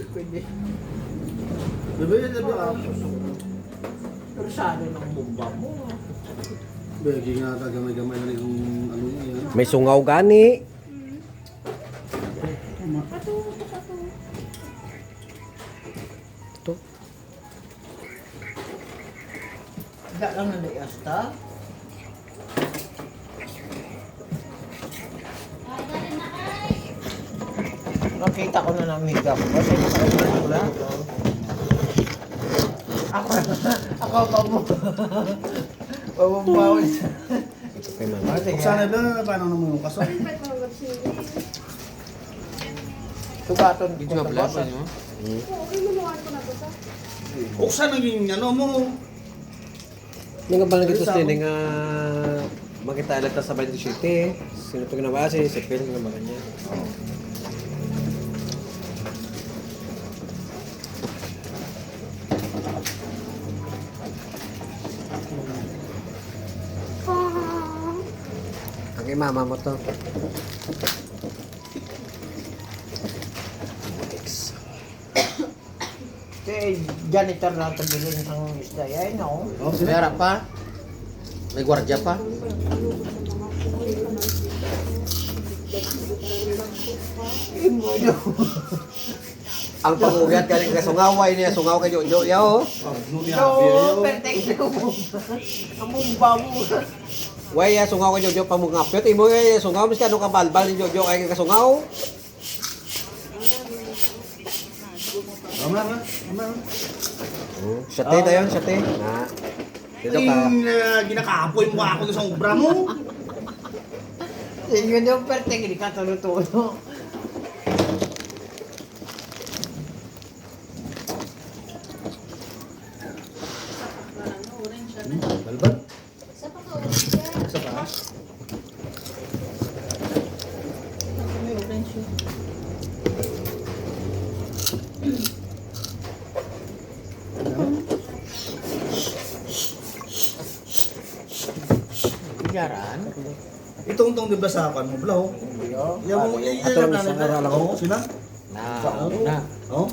Pwede. Diba? Pero sana ng bomba mo. Bagi nga ata gamay-gamay na yung ano yan. May sungaw gani. Ito. Hindi lang na naiasta. Nakita ko na ng makeup ko. Kasi nakita na. Ako pa mo. Pababawal siya. Kay mama. Sana ba paano naman yung kaso? Tugaton ko Video sa vlog boss. pa niyo? Uksa naging ano mo. Hindi nga ba nagito sila nga makita alat sa 27. Sino ito ginawa si Phil nga ba kanya? Ang kay mama mo to. Kaya janitor lang ito bilhin ng isda. Ay, no. Oh, sila. Meron pa? May gwardiya pa? Ang panguyat galing ka sungaway niya, sungaw kay Jojo yaw. No, perfect mo. Ang mumba mo. Way sungaw kay Jojo pamungapyot imo sungaw mis ka ano ka balbal ni Jojo kay kasungaw. Tama. Siyate tayo, siyate. Na. Dito ka. Yung ginakapoy mo ako sa obra mo. Yun yung perfect. Hindi ka tulo-tulo. Balbal. Yaran. Itong diba sa akin mo, Blaw? Yan mo, yan Ato lang na. isang oral ako. Oo, sila? Na. Oo.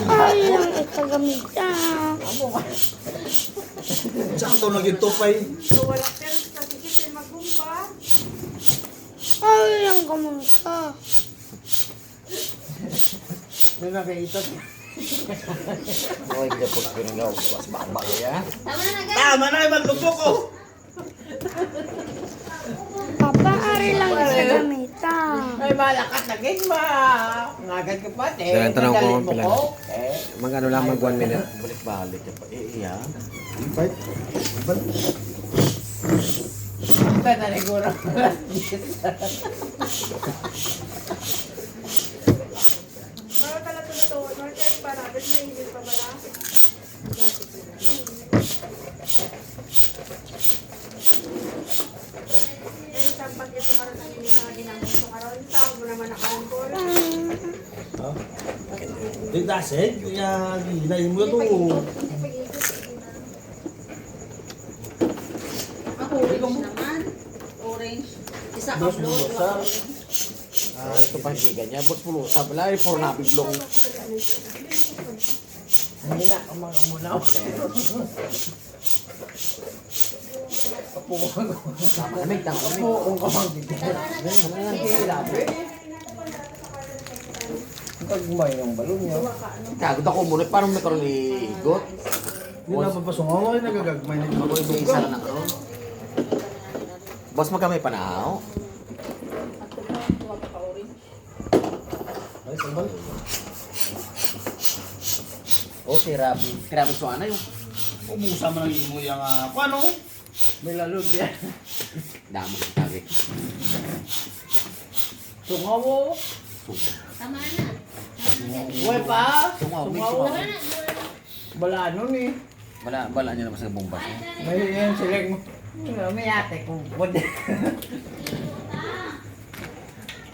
Ay, ang ikagamita. Saan ito naging tupay? Ay, ang gamita. May nakita. Oy, hindi po pinagaw. Mas baba ya. Tama na, maglupok ko! Papa, ari lang ikagamita. Ay, malakas na gitma. Ngagad ka pa, eh. Sir, tanong ko Nadalhin kung mo pila. ko. Eh. Magano lang mag 1 minute. Balik-balik ka pa. Iya. Fight. Balbal. Ito na siguro. Para pala ito, northern para, but mainit pa pala. Yan sa pag ito karoon ang hindi sa ginamit ito karoon. Tawag mo naman ang karoon. Ha? Di dasig, kaya hinayin mo ito. Ako, orange naman. Orange. Isa ka Dos blue, bulusa. dua orange. Ah, ito pa hindi ganyan. Bos pulo. Sabi lang, puro nabiglong. Hindi na, umaga muna ako. Kapuha ko. Tama lamig, tama lamig. Kapuha ko mang dito. Ano nang hirap eh? Ang tagmay yung balon niya. Kagod ako muna. Parang may karoon igot. Hindi na papasungaw ay nagagagmay na Ako yung may isa na karoon. Boss, magkamay panahaw. Ay, balbal. Oh, si Rabi. Si Rabi Suana yung Umusa mo nang imo yung paano? May lalog yan. damo si Tabi. Tungaw mo. Tama na. Uwe pa. Tungaw, may Tungaw. tungaw. Bala nun eh. Bala niya naman sa bomba. May yan sila. May ate kung pwede.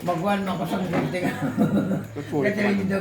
Magwan mo ko sa gunting. Kasi hindi daw